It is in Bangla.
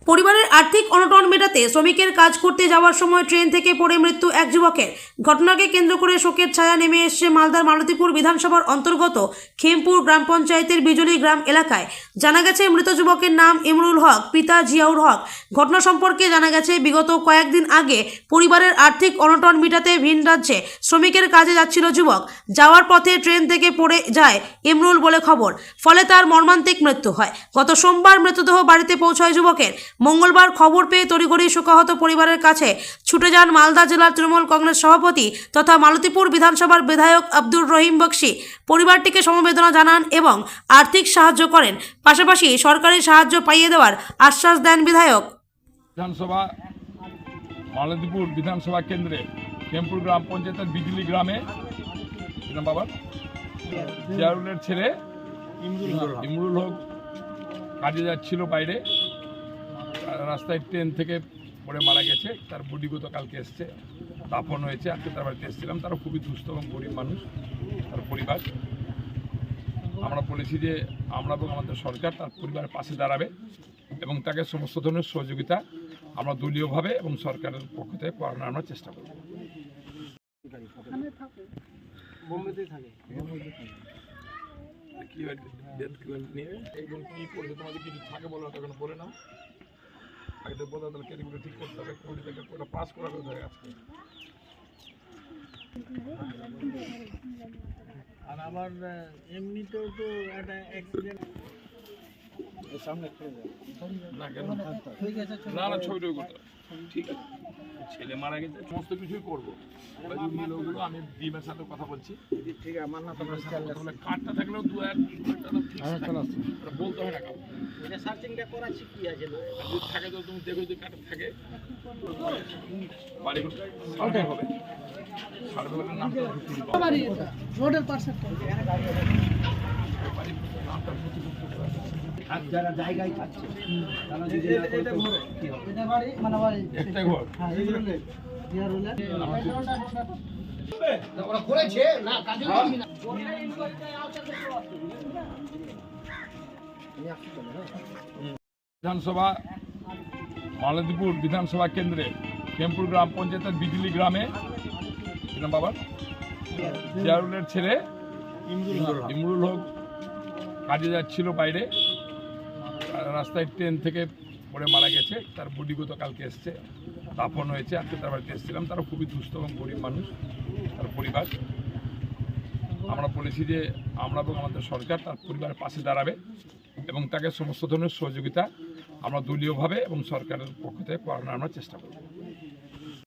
পরিবারের আর্থিক অনটন মেটাতে শ্রমিকের কাজ করতে যাওয়ার সময় ট্রেন থেকে পড়ে মৃত্যু এক যুবকের। ঘটনাকে কেন্দ্র করে শোকের ছায়া নেমে এসেছে মালদার মালতীপুর বিধানসভার অন্তর্গত খেমপুর গ্রাম পঞ্চায়েতের বিজুলি গ্রাম এলাকায়। জানা গেছে মৃত যুবকের নাম ইমরুল হক, পিতা জিয়াউর হক। ঘটনা সম্পর্কে জানা গেছে বিগত কয়েকদিন আগে পরিবারের আর্থিক অনটন মেটাতে ভিন রাজ্যে শ্রমিকের কাজে যাচ্ছিল যুবক। যাওয়ার পথে ট্রেন থেকে পড়ে যায় ইমরুল বলে খবর, ফলে তার মর্মান্তিক মৃত্যু হয়। গত সোমবার মৃতদেহ বাড়িতে পৌঁছায় যুবকের। মঙ্গলবার খবর পেয়ে তড়িঘড়ি শোকাহত পরিবারের কাছে ছুটে যান মালদা জেলার তৃণমূল কংগ্রেস সভাপতি তথা মালতীপুর বিধানসভার বিধায়ক আব্দুর রহিম বক্সি। পরিবারটিকে সমবেদনা জানান এবং আর্থিক সাহায্য করেন, পাশাপাশি সরকারি সাহায্য পাইয়ে দেওয়ার আশ্বাস দেন বিধায়ক। বিধানসভা মালতীপুর বিধানসভা কেন্দ্রে খেমপুর গ্রাম পঞ্চায়েতের বিজুলি গ্রামে বাবা জিয়াউলের ছেলে ইমরুল হক কাজে যাচ্ছিল বাইরে, রাস্তায় ট্রেন থেকে পড়ে মারা গেছে। তার বডি গতকালকে এসছে, দাফন হয়েছে। আজকে তার বাড়িতে এসেছিলাম। তারা খুবই দুস্থ এবং গরিব মানুষ, তার পরিবার। আমরা বলেছি যে আমরা এবং আমাদের সরকার তার পরিবারের পাশে দাঁড়াবে এবং তাকে সমস্ত ধরনের সহযোগিতা আমরা দলীয়ভাবে এবং সরকারের পক্ষ থেকে করানোর আমরা চেষ্টা করব। তোমাদের কিছু থাকে বলো, তখন বলে নাও। আগে তো বলো, তাহলে ক্যারিগুলো ঠিক করতে হবে, ওটা পাস করা করতে হবে আজকে। আর আবার এমনিতেও তো একটা অ্যাক্সিডেন্ট সামনে না কেন না না ছবিটা করতে ঠিক আছে। ছেলে মারা গেছে, সমস্ত কিছুই করবো। ওগুলো আমি ডিমের সাথে কথা বলছি। ঠিক আছে, আমার না তো কার্ডটা থাকলেও বলতে হয় না কাউ। এটা সার্চিংটা করাচ্ছি কি আছে না যদি থাকে তো তুমি দেখো, যদি কার্ড থাকে বাড়ি সার্ভে হবে। সার্ভে হলে নামটা রোডের পাশে যারা জায়গায় পাচ্ছে তারা যদি এটা বাড়ি মানে বাড়ি একটাই ঘর। হ্যাঁ এগুলো ইয়ার হলে ওরা করেছে না কাজে লাগবে না। বিধানসভা মালতীপুর বিধানসভা কেন্দ্রে খেমপুর গ্রাম পঞ্চায়েতের বিজুলি গ্রামে বাবা জিয়াউলের ছেলে ইমরুল হক কাজে যাচ্ছিল বাইরে, রাস্তায় ট্রেন থেকে পড়ে মারা গেছে। তার বডি গতকালকে এসছে, দাফন হয়েছে। আজকে তার বাড়িতে এসেছিলাম। তারা খুবই দুস্থ এবং গরিব মানুষ, তার পরিবার। আমরা বলেছি যে আমরা এবং আমাদের সরকার তার পরিবারের পাশে দাঁড়াবে এবং তাকে সমস্ত ধরনের সহযোগিতা আমরা দলীয়ভাবে এবং সরকারের পক্ষ থেকে করানোর আমরা চেষ্টা করব।